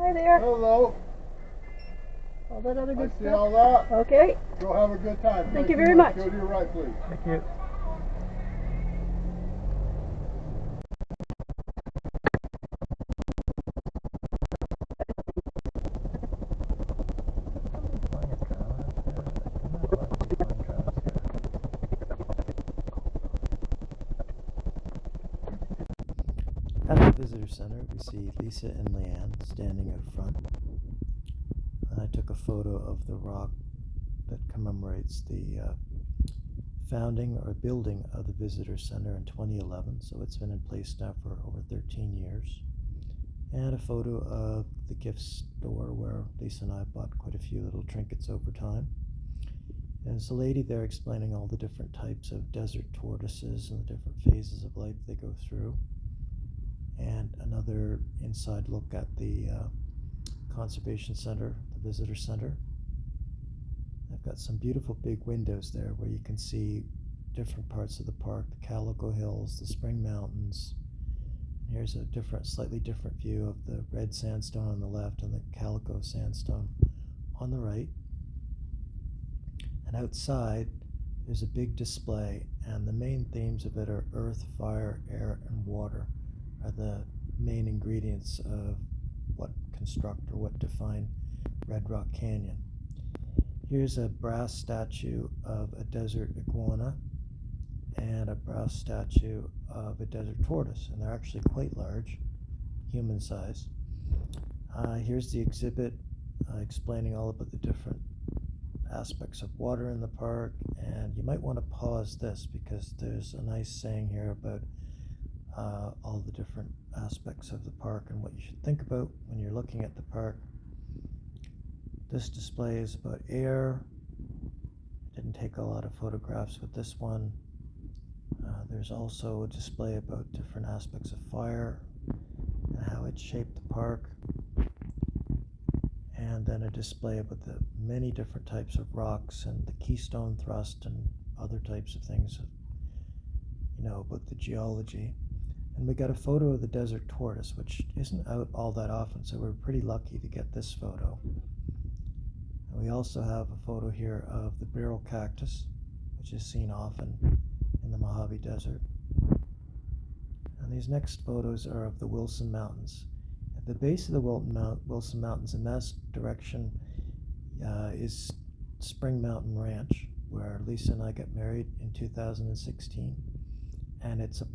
Hi there. Hello. All that other good I see stuff. all that. Okay. Go have a good time. Thank you very much. Go to your right, please. Thank you. At the visitor center, we see Lisa and Leanne standing out front. I took a photo of the rock that commemorates the founding or building of the visitor center in 2011, so it's been in place now for over 13 years. And a photo of the gift store where Lisa and I bought quite a few little trinkets over time. And there's a lady there explaining all the different types of desert tortoises and the different phases of life they go through. And another inside look at the conservation center, the visitor center. I've got some beautiful big windows there where you can see different parts of the park, the Calico Hills, the Spring Mountains. Here's a slightly different view of the red sandstone on the left and the Calico sandstone on the right. And outside, there's a big display, and the main themes of it are earth, fire, air, and water are the main ingredients of what construct or what define Red Rock Canyon. Here's a brass statue of a desert iguana and a brass statue of a desert tortoise, and they're actually quite large, human size. Here's the exhibit explaining all about the different aspects of water in the park, and you might want to pause this because there's a nice saying here about all the different aspects of the park and what you should think about when you're looking at the park. This display is about air. Didn't take a lot of photographs with this one. There's also a display about different aspects of fire and how it shaped the park. And then a display about the many different types of rocks and the keystone thrust and other types of things, about the geology. And we got a photo of the desert tortoise, which isn't out all that often, so we're pretty lucky to get this photo. And we also have a photo here of the barrel cactus, which is seen often in the Mojave Desert. And these next photos are of the Wilson Mountains. At the base of the Wilson Mountains in that direction is Spring Mountain Ranch, where Lisa and I got married in 2016. And it's a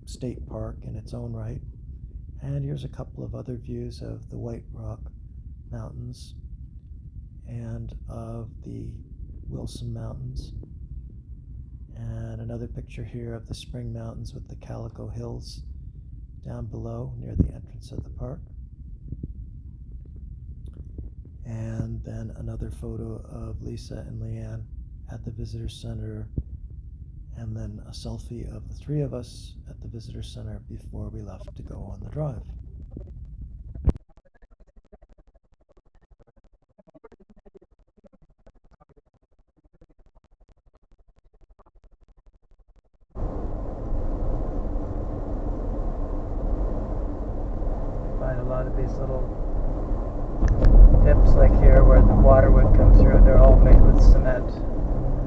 state park in its own right. And here's a couple of other views of the White Rock Mountains and of the Wilson Mountains. And another picture here of the Spring Mountains with the Calico Hills down below near the entrance of the park. And then another photo of Lisa and Leanne at the visitor center, and then a selfie of the three of us at the visitor center before we left to go on the drive. Find a lot of these little dips like here where the water would come through. They're all made with cement,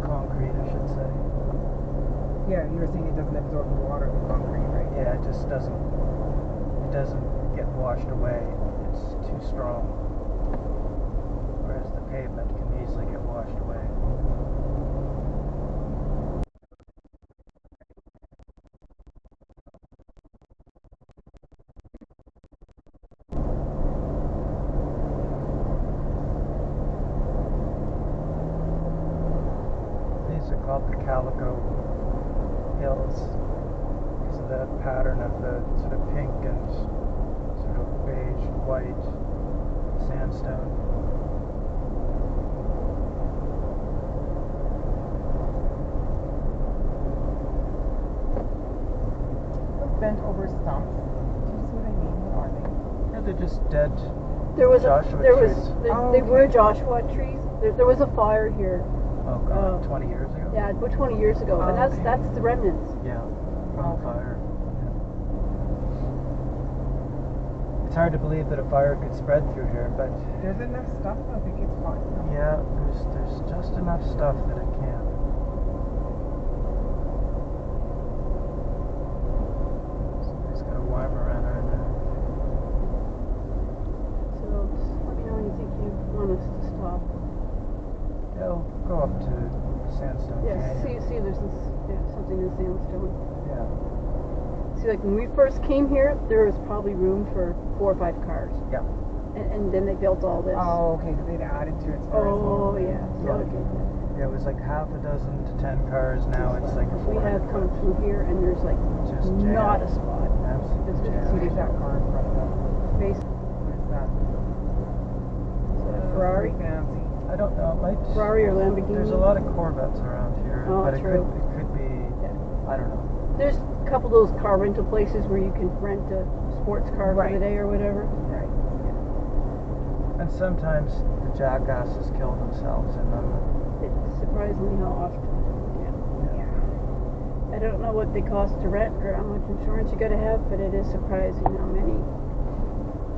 concrete I should say. Yeah, you were saying it doesn't absorb the water, the concrete, right? Yeah, it just doesn't get washed away. It's too strong. Whereas the pavement can easily get washed away. These are called the Calico Hills because of the pattern of the sort of pink and sort of beige white sandstone. Those bent over stumps. Do you see what I mean? What are they? Yeah, they're just dead There was Joshua there was trees. they were Joshua trees. There was a fire here. Oh god, 20 years ago? Yeah, about 20 years ago, and Okay. that's the remnants. Yeah, from Okay. fire. It's hard to believe that a fire could spread through here, but There's enough stuff. I think it's fine. yeah, there's just enough stuff that it can. Somebody's got a Weimaraner in there. So just let me know when you think you want us to stop. Yeah, we'll go up to Sandstone Yeah, Canyon. see, there's this, something in sandstone. Yeah. See, like when we first came here, there was probably room for 4 or 5 cars. Yeah. And then they built all this. Oh, okay. So they'd added to it. Oh, yeah. Yeah. Okay. Yeah, it was like half a dozen to 10 cars. Now it's like We 400 have come cars. through here, and there's like Just not jam. a spot. Absolutely Just jam. See, there's that car in front of us. Space. What is that? Ferrari? Pretty fancy. I don't know. It might. Ferrari or Lamborghini. There's a lot of Corvettes around here, Oh, but it true. could be. Yeah. I don't know. There's a couple of those car rental places where you can rent a sports car for the Right. day or whatever. Right. And sometimes the jackasses kill themselves in them. It surprised me how often. Yeah. Yeah. I don't know what they cost to rent or how much insurance you got to have, but it is surprising how many.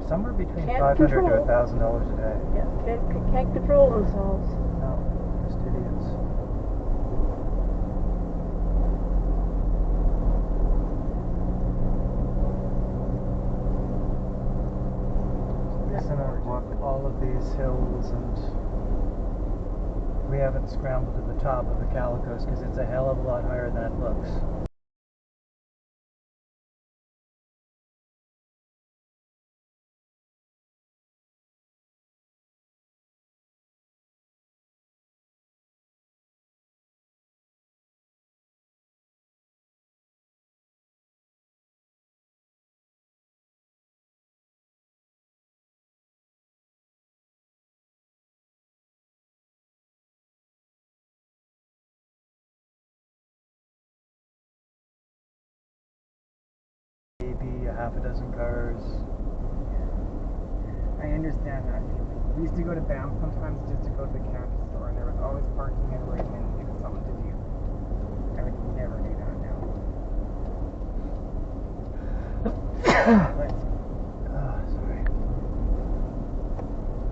Somewhere between Can't $500 to control. $1,000 a day. Yeah, can't control themselves. No, just idiots. Listen, I've walked all of these hills, and we haven't scrambled to the top of the Calicos because it's a hell of a lot higher than it looks. Maybe a half a dozen cars. I understand that feeling. We used to go to Banff sometimes just to go to the candy store, and there was always parking everywhere, and then it was something to do. I would never do that now. But Oh, sorry.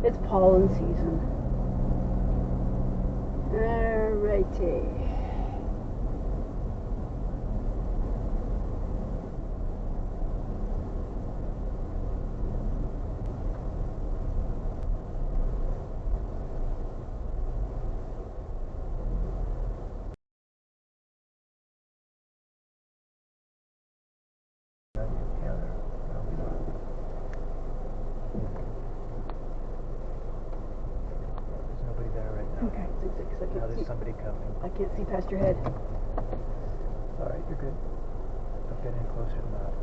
It's pollen season. Alrighty. There's nobody there right now. Okay. So Now there's somebody coming. I can't see past your head. It's alright, you're good. Don't get any closer than that.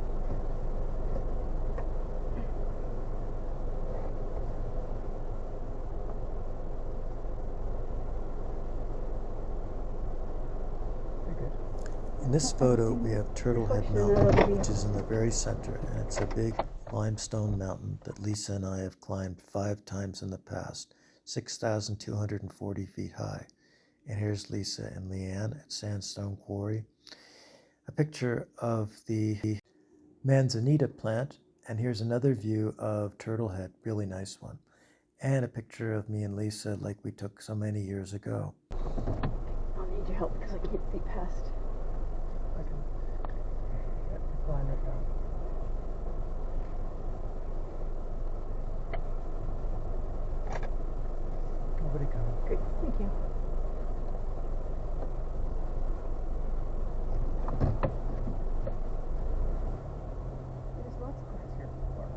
You're good. In this photo, we have Turtlehead Mountain, which is in the very center, and it's a big limestone mountain that Lisa and I have climbed 5 times in the past, 6,240 feet high. And here's Lisa and Leanne at Sandstone Quarry. A picture of the manzanita plant, and here's another view of Turtlehead, really nice one. And a picture of me and Lisa like we took so many years ago. I'll need your help because I can't see past. I can climb it down. Nobody coming. Great, thank you. there's lots of cars here before.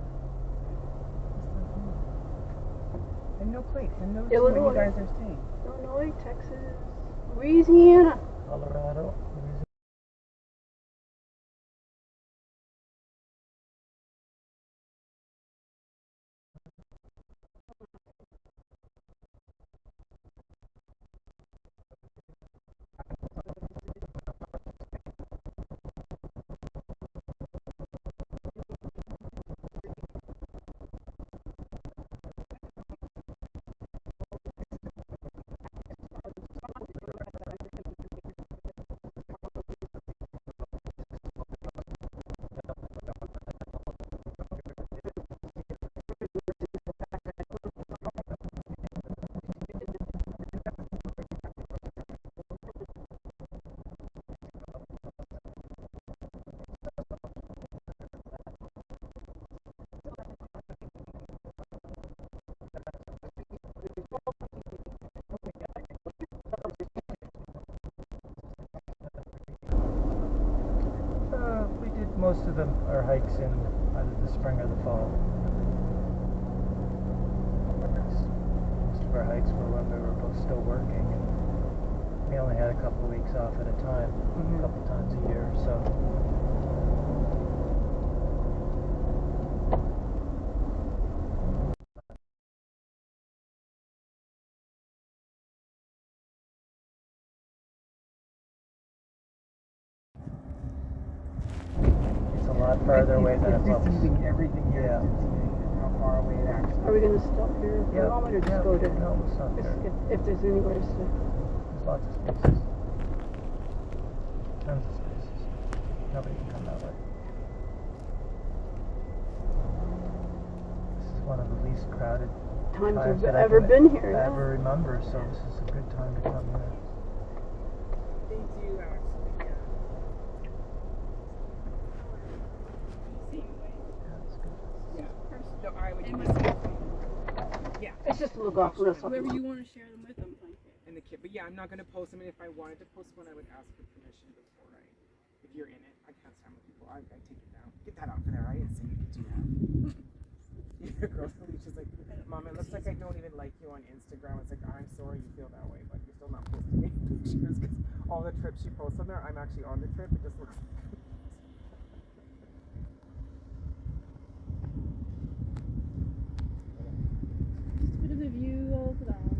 And no plates, and no where Illinois. you guys are staying. Illinois, Texas, Louisiana. Colorado. most of them are hikes in either the spring or the fall. Most of our hikes were when we were both still working, and we only had a couple of weeks off at a time, a couple times a year, so. It's a lot farther away than it looks. Deceiving. Everything here Yeah. is deceiving. How far away it actually Are we going to stop here for a moment or just go to? No, we'll stop If, there. if there's anywhere to. There's lots of spaces. Tons of spaces. Nobody can come that way. This is one of the least crowded Times times I've that I ever can been here. Yeah. ever remember, so this is a good time to come here. They do actually, yeah. Yeah, it's good. Yeah. No, I would do the same thing. Yeah. It's just a look off list. Whoever you want to share them with, I'm fine. And the kid, but yeah, I'm not gonna post them. And if I wanted to post one, I would ask for permission before I. If you're in it, I can't stand with people. I take it down. Get that off of there. I didn't say you could do that. The girl's Alicia's like, Mom, it looks like I don't even like you on Instagram. It's like, I'm sorry you feel that way, but you're still not posting any pictures because all the trips she posts on there, I'm actually on the trip. It just looks. Just a bit of a view of the valley.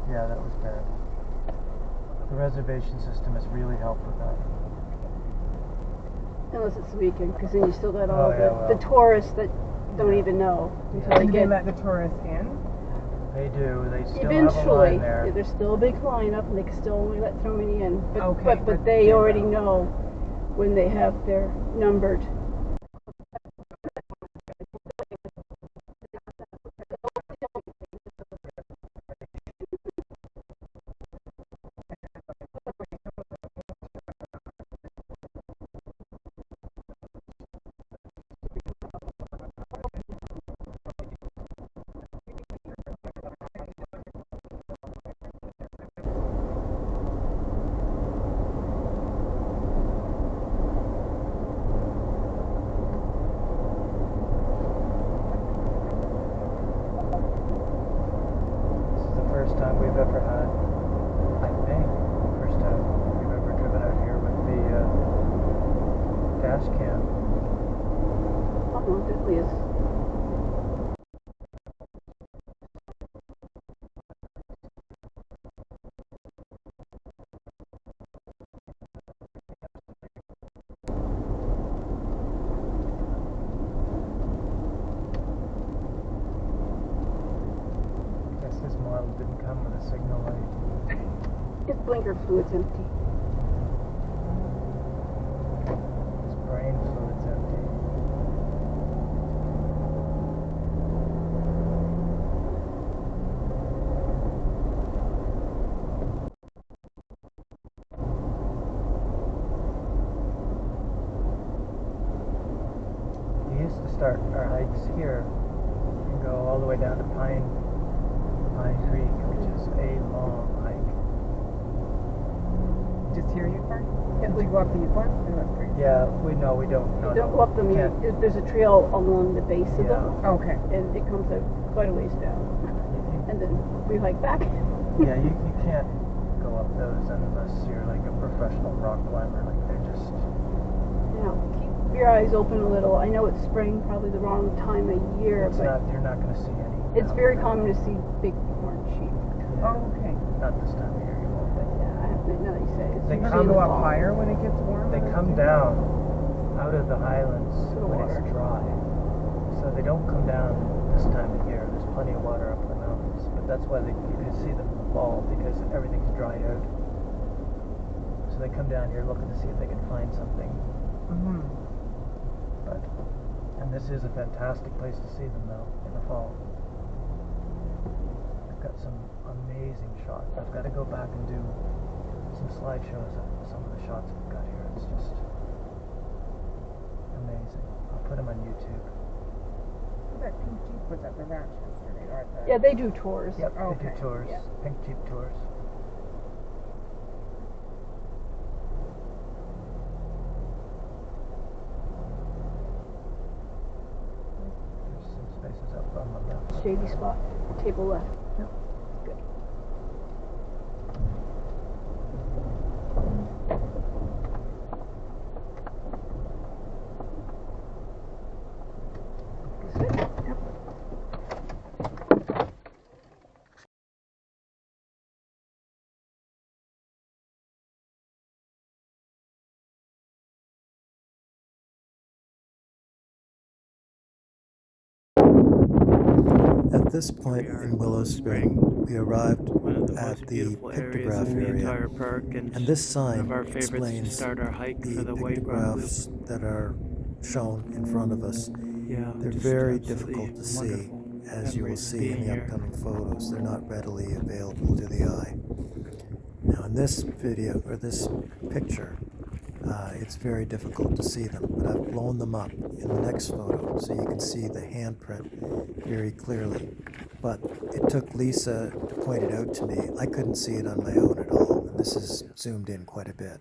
Yeah, that was bad. The reservation system has really helped with that. Unless it's the weekend, because then you still got Oh, all yeah, the well. tourists that don't Yeah. even know until Yeah. they Do they get. let the tourists in? They do. They still have a Eventually, line there. there's still a big lineup, and they can still only let so many in. But Okay, but but they they already will. know when they have their numbered. This is the first time we've ever had, I think, first time we've ever driven out here with the dash cam. Oh, it definitely is. I guess this model didn't come with a signal light. Its blinker fluid's empty. This brain fluid's empty. He used to start our hikes here and go all the way down to Pine Creek, which is a long hike. Just here, Yukon? Yeah, Did you go up the Yukon? No, that's great. Yeah, we don't. No, Don't go up them. Can't. There's a trail along the base of Yeah. them, Okay. and it comes out quite a ways down. And then we hike back. Yeah, you can't go up those unless you're like a professional rock climber. Like they're just. You know, keep your eyes open a little. I know it's spring, probably the wrong time of year, It's but not. You're not going to see any. it's very common to see big horned sheep. Yeah, Oh, okay. not this time of year. You won't. But yeah, I have to know you say it's They usually Do in you the go up fall. higher when it gets warm? They come down out of the highlands To the when water. it's dry. So they don't come down this time of year. There's plenty of water up in the mountains, but that's why you can see them in the fall because everything's dried out. So they come down here looking to see if they can find something. Mm-hmm. And this is a fantastic place to see them though in the fall. I've got some amazing shots. I've got to go back and do some slideshows of some of the shots we've got here. It's just amazing. I'll put them on YouTube. That pink Jeep was at the ranch yesterday, or at the... Yeah, they do tours. Yep, they Okay, do tours. yeah. Pink Jeep tours. There's some spaces up on the left. Shady spot, table left. Yep. Good. Good. Yep. At this point in Willow Spring, we arrived at the pictograph area, and this sign explains the pictographs that are shown in front of us. They're very difficult to see, as you will see in the upcoming photos. They're not readily available to the eye. Now in this video, or this picture, it's very difficult to see them, but I've blown them up in the next photo so you can see the handprint very clearly. But it took Lisa to point it out to me. I couldn't see it on my own at all, and this is zoomed in quite a bit.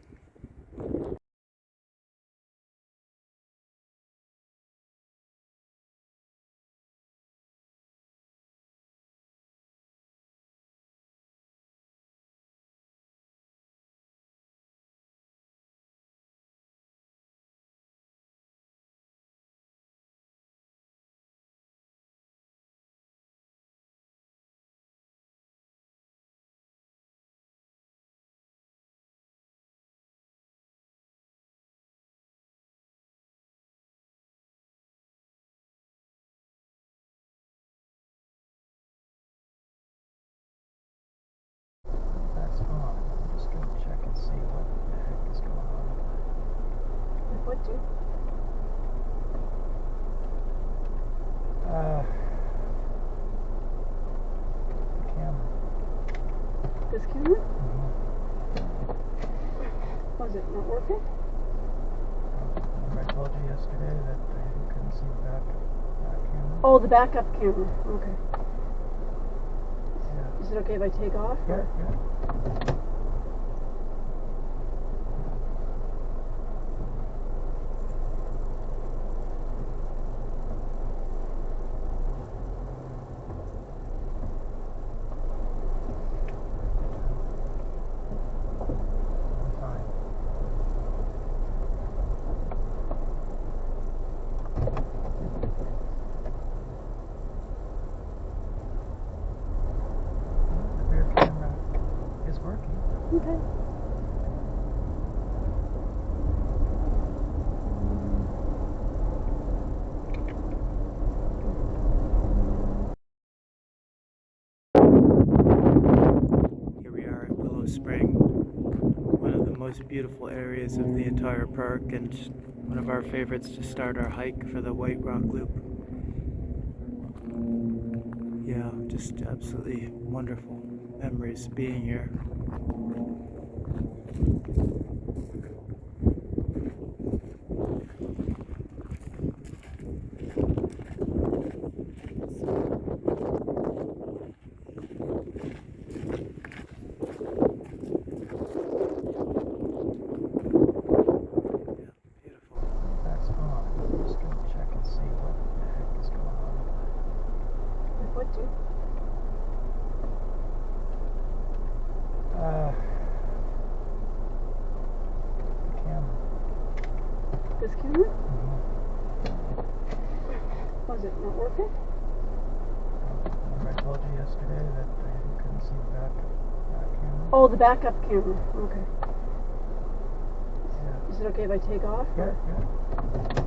That's on. I'm just going to check and see what the heck is going on. What do? The camera. This camera? Mm-hmm. Was it not working? Remember I told you yesterday that I couldn't see the back camera? Oh, the backup camera. Okay. Yeah. Is it okay if I take off? Yeah, or- yeah. Fine. The rear camera is working. Okay. Here we are at Willow Spring, one of the most beautiful areas of the entire park and one of our favorites to start our hike for the White Rock Loop. Yeah, just absolutely wonderful memories being here. This camera? Mm-hmm. Was it not working? Remember I told you yesterday that I couldn't see the back camera? Oh, the backup camera. Okay. Yeah. Is it okay if I take off? Yeah, yeah.